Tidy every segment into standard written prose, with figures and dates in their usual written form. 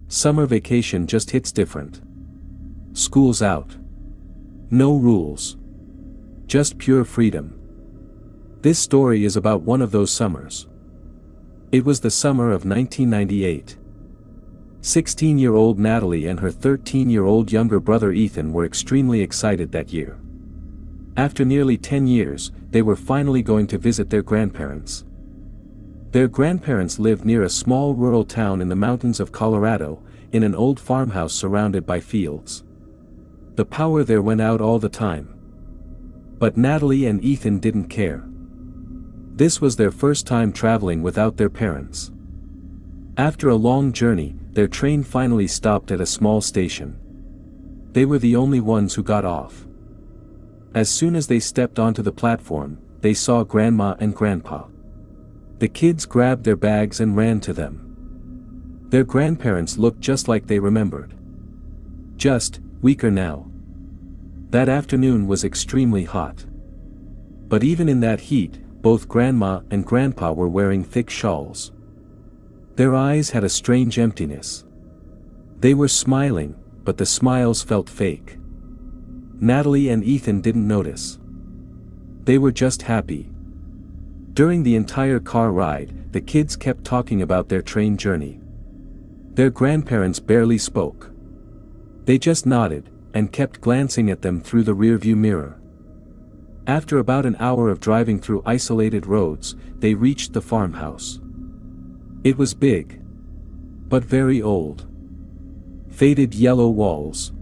Summer vacation just hits different. School's out. No rules. Just pure freedom. This story is about one of those summers. It was the summer of 1998. 16-year-old Natalie and her 13-year-old younger brother Ethan were extremely excited that year. After nearly 10 years, they were finally going to visit their grandparents. Their grandparents lived near a small rural town in the mountains of Colorado, in an old farmhouse surrounded by fields. The power there went out all the time. But Natalie and Ethan didn't care. This was their first time traveling without their parents. After a long journey, their train finally stopped at a small station. They were the only ones who got off. As soon as they stepped onto the platform, they saw Grandma and Grandpa. The kids grabbed their bags and ran to them. Their grandparents looked just like they remembered. Just weaker now. That afternoon was extremely hot. But even in that heat, both Grandma and Grandpa were wearing thick shawls. Their eyes had a strange emptiness. They were smiling, but the smiles felt fake. Natalie and Ethan didn't notice. They were just happy. During the entire car ride, the kids kept talking about their train journey. Their grandparents barely spoke. They just nodded, and kept glancing at them through the rearview mirror. After about an hour of driving through isolated roads, they reached the farmhouse. It was big. But very old. Faded yellow walls.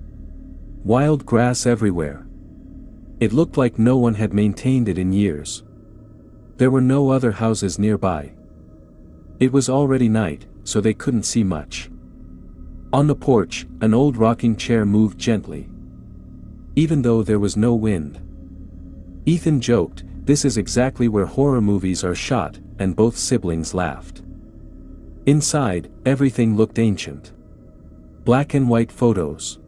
Wild grass everywhere. It looked like no one had maintained it in years. There were no other houses nearby. It was already night, so they couldn't see much. On the porch, an old rocking chair moved gently. Even though there was no wind. Ethan joked, "This is exactly where horror movies are shot," and both siblings laughed. Inside, everything looked ancient. Black and white photos.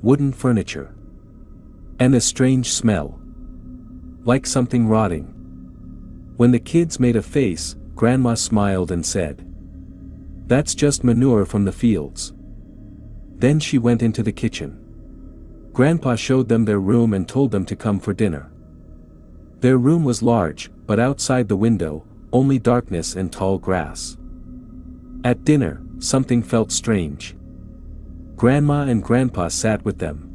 Wooden furniture. And a strange smell. Like something rotting. When the kids made a face, Grandma smiled and said, "That's just manure from the fields." Then she went into the kitchen. Grandpa showed them their room and told them to come for dinner. Their room was large, but outside the window, only darkness and tall grass. At dinner, something felt strange. Grandma and Grandpa sat with them.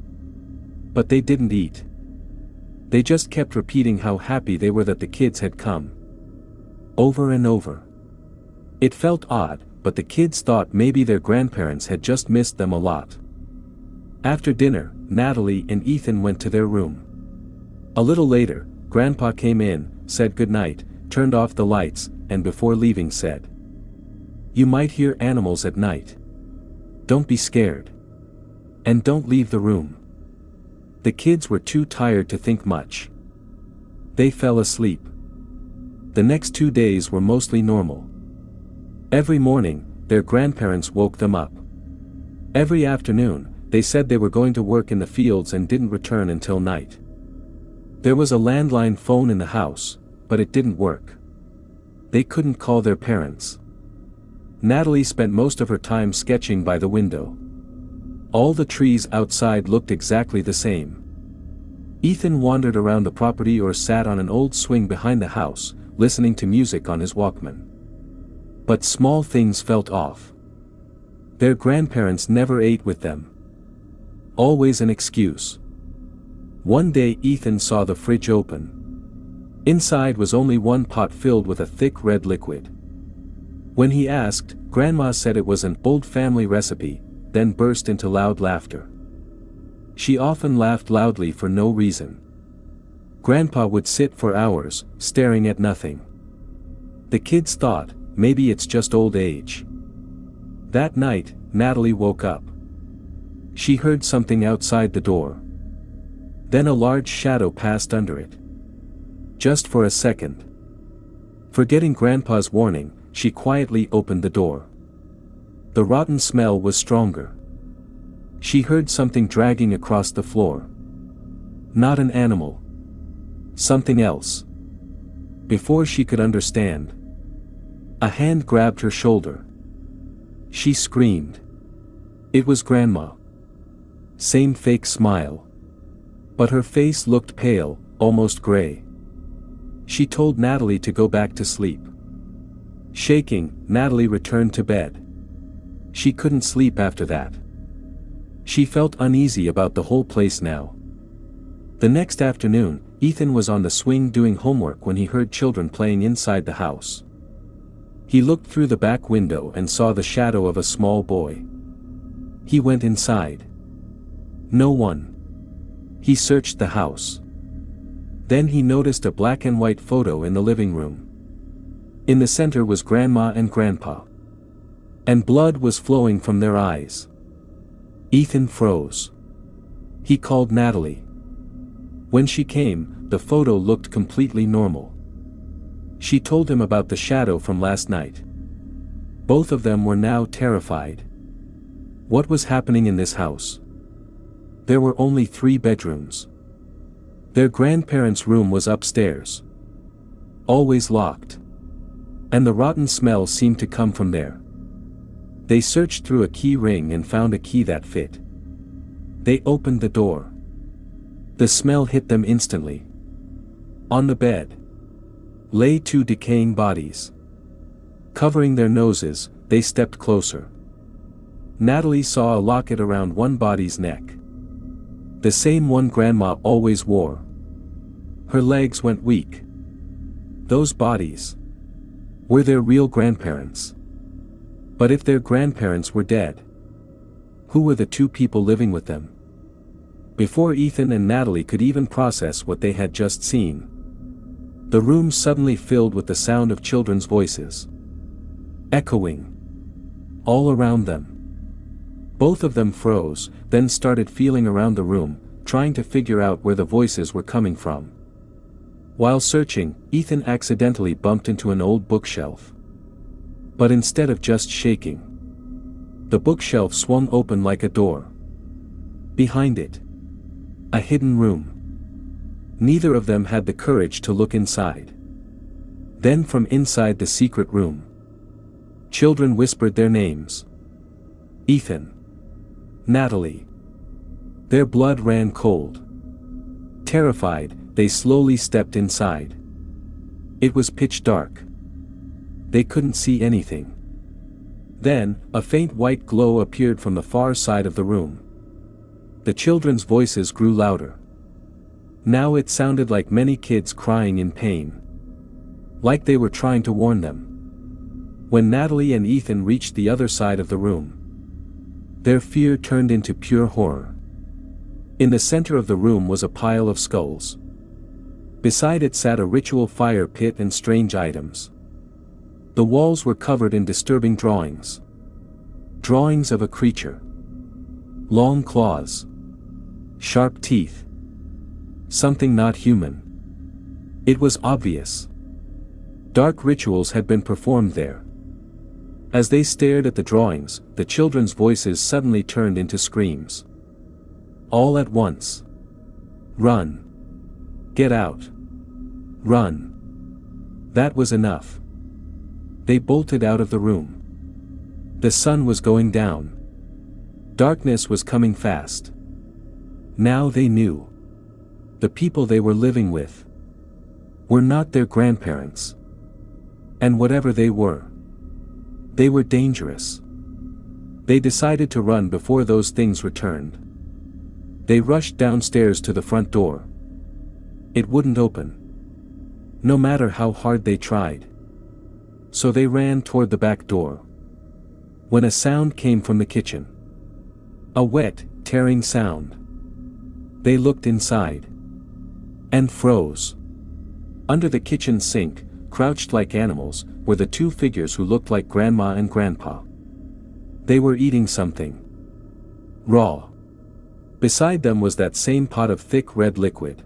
But they didn't eat. They just kept repeating how happy they were that the kids had come. Over and over. It felt odd, but the kids thought maybe their grandparents had just missed them a lot. After dinner, Natalie and Ethan went to their room. A little later, Grandpa came in, said goodnight, turned off the lights, and before leaving said, "You might hear animals at night. Don't be scared. And don't leave the room." The kids were too tired to think much. They fell asleep. The next 2 days were mostly normal. Every morning, their grandparents woke them up. Every afternoon, they said they were going to work in the fields and didn't return until night. There was a landline phone in the house, but it didn't work. They couldn't call their parents. Natalie spent most of her time sketching by the window. All the trees outside looked exactly the same. Ethan wandered around the property or sat on an old swing behind the house, listening to music on his Walkman. But small things felt off. Their grandparents never ate with them. Always an excuse. One day Ethan saw the fridge open. Inside was only one pot filled with a thick red liquid. When he asked, Grandma said it was an old family recipe, then burst into loud laughter. She often laughed loudly for no reason. Grandpa would sit for hours, staring at nothing. The kids thought, maybe it's just old age. That night, Natalie woke up. She heard something outside the door. Then a large shadow passed under it. Just for a second. Forgetting Grandpa's warning, she quietly opened the door. The rotten smell was stronger. She heard something dragging across the floor. Not an animal. Something else. Before she could understand, a hand grabbed her shoulder. She screamed. It was Grandma. Same fake smile. But her face looked pale, almost gray. She told Natalie to go back to sleep. Shaking, Natalie returned to bed. She couldn't sleep after that. She felt uneasy about the whole place now. The next afternoon, Ethan was on the swing doing homework when he heard children playing inside the house. He looked through the back window and saw the shadow of a small boy. He went inside. No one. He searched the house. Then he noticed a black and white photo in the living room. In the center was Grandma and Grandpa. And blood was flowing from their eyes. Ethan froze. He called Natalie. When she came, the photo looked completely normal. She told him about the shadow from last night. Both of them were now terrified. What was happening in this house? There were only 3 bedrooms. Their grandparents' room was upstairs. Always locked. And the rotten smell seemed to come from there. They searched through a key ring and found a key that fit. They opened the door. The smell hit them instantly. On the bed lay 2 decaying bodies. Covering their noses, they stepped closer. Natalie saw a locket around one body's neck. The same one Grandma always wore. Her legs went weak. Those bodies were their real grandparents. But if their grandparents were dead, who were the 2 people living with them? Before Ethan and Natalie could even process what they had just seen, the room suddenly filled with the sound of children's voices. Echoing all around them. Both of them froze, then started feeling around the room, trying to figure out where the voices were coming from. While searching, Ethan accidentally bumped into an old bookshelf. But instead of just shaking, the bookshelf swung open like a door. Behind it, a hidden room. Neither of them had the courage to look inside. Then from inside the secret room, children whispered their names. Ethan. Natalie. Their blood ran cold. Terrified, they slowly stepped inside. It was pitch dark. They couldn't see anything. Then, a faint white glow appeared from the far side of the room. The children's voices grew louder. Now it sounded like many kids crying in pain. Like they were trying to warn them. When Natalie and Ethan reached the other side of the room, their fear turned into pure horror. In the center of the room was a pile of skulls. Beside it sat a ritual fire pit and strange items. The walls were covered in disturbing drawings. Drawings of a creature. Long claws. Sharp teeth. Something not human. It was obvious. Dark rituals had been performed there. As they stared at the drawings, the children's voices suddenly turned into screams. All at once. Run. Get out. Run. That was enough. They bolted out of the room. The sun was going down. Darkness was coming fast. Now they knew. The people they were living with were not their grandparents. And whatever they were dangerous. They decided to run before those things returned. They rushed downstairs to the front door. It wouldn't open. No matter how hard they tried. So they ran toward the back door. When a sound came from the kitchen. A wet, tearing sound. They looked inside. And froze. Under the kitchen sink, crouched like animals, were the 2 figures who looked like Grandma and Grandpa. They were eating something. Raw. Beside them was that same pot of thick red liquid.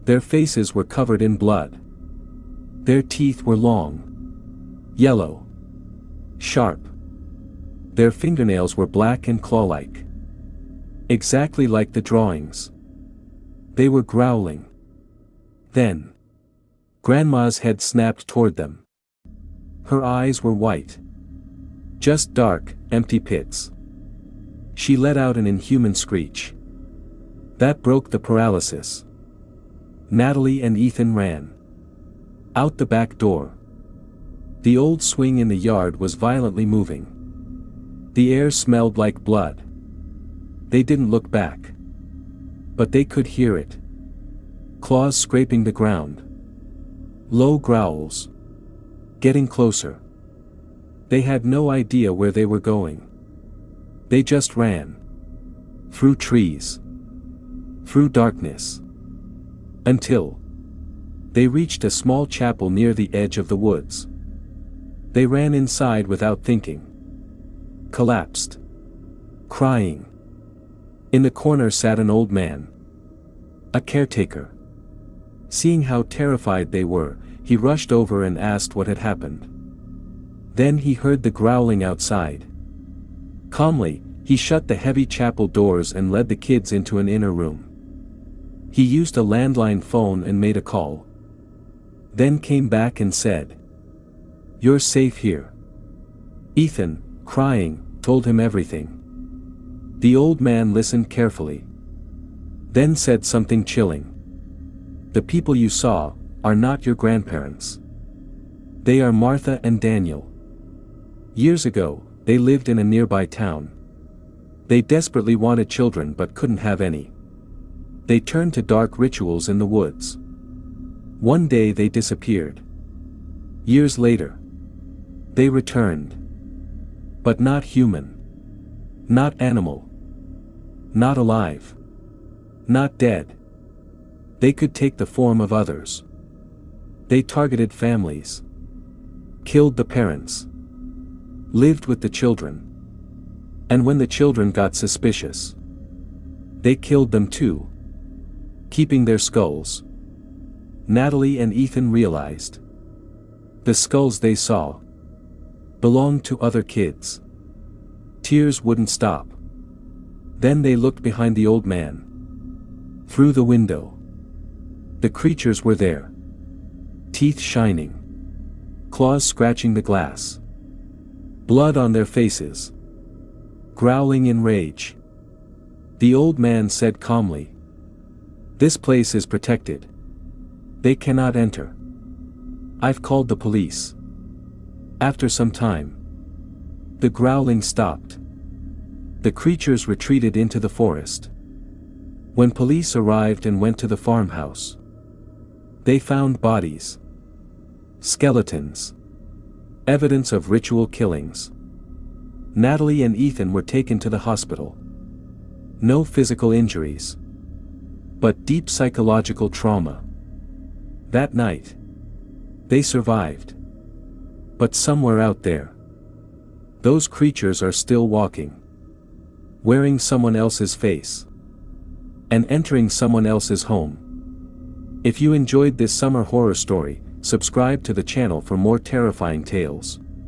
Their faces were covered in blood. Their teeth were long. Yellow. Sharp. Their fingernails were black and claw-like. Exactly like the drawings. They were growling. Then, Grandma's head snapped toward them. Her eyes were white. Just dark, empty pits. She let out an inhuman screech. That broke the paralysis. Natalie and Ethan ran out the back door. The old swing in the yard was violently moving. The air smelled like blood. They didn't look back. But they could hear it. Claws scraping the ground. Low growls. Getting closer. They had no idea where they were going. They just ran. Through trees. Through darkness. Until they reached a small chapel near the edge of the woods. They ran inside without thinking. Collapsed. Crying. In the corner sat an old man. A caretaker. Seeing how terrified they were, he rushed over and asked what had happened. Then he heard the growling outside. Calmly, he shut the heavy chapel doors and led the kids into an inner room. He used a landline phone and made a call. Then came back and said, "You're safe here." Ethan, crying, told him everything. The old man listened carefully. Then said something chilling. "The people you saw are not your grandparents. They are Martha and Daniel. Years ago, they lived in a nearby town. They desperately wanted children but couldn't have any. They turned to dark rituals in the woods. One day they disappeared. Years later, they returned. But not human. Not animal. Not alive. Not dead. They could take the form of others. They targeted families. Killed the parents. Lived with the children. And when the children got suspicious, they killed them too. Keeping their skulls." Natalie and Ethan realized. The skulls they saw belonged to other kids. Tears wouldn't stop. Then they looked behind the old man. Through the window. The creatures were there. Teeth shining. Claws scratching the glass. Blood on their faces. Growling in rage. The old man said calmly, "This place is protected. They cannot enter. I've called the police." After some time, the growling stopped. The creatures retreated into the forest. When police arrived and went to the farmhouse, they found bodies. Skeletons. Evidence of ritual killings. Natalie and Ethan were taken to the hospital. No physical injuries. But deep psychological trauma. That night, they survived. But somewhere out there, those creatures are still walking. Wearing someone else's face. And entering someone else's home. If you enjoyed this summer horror story, subscribe to the channel for more terrifying tales.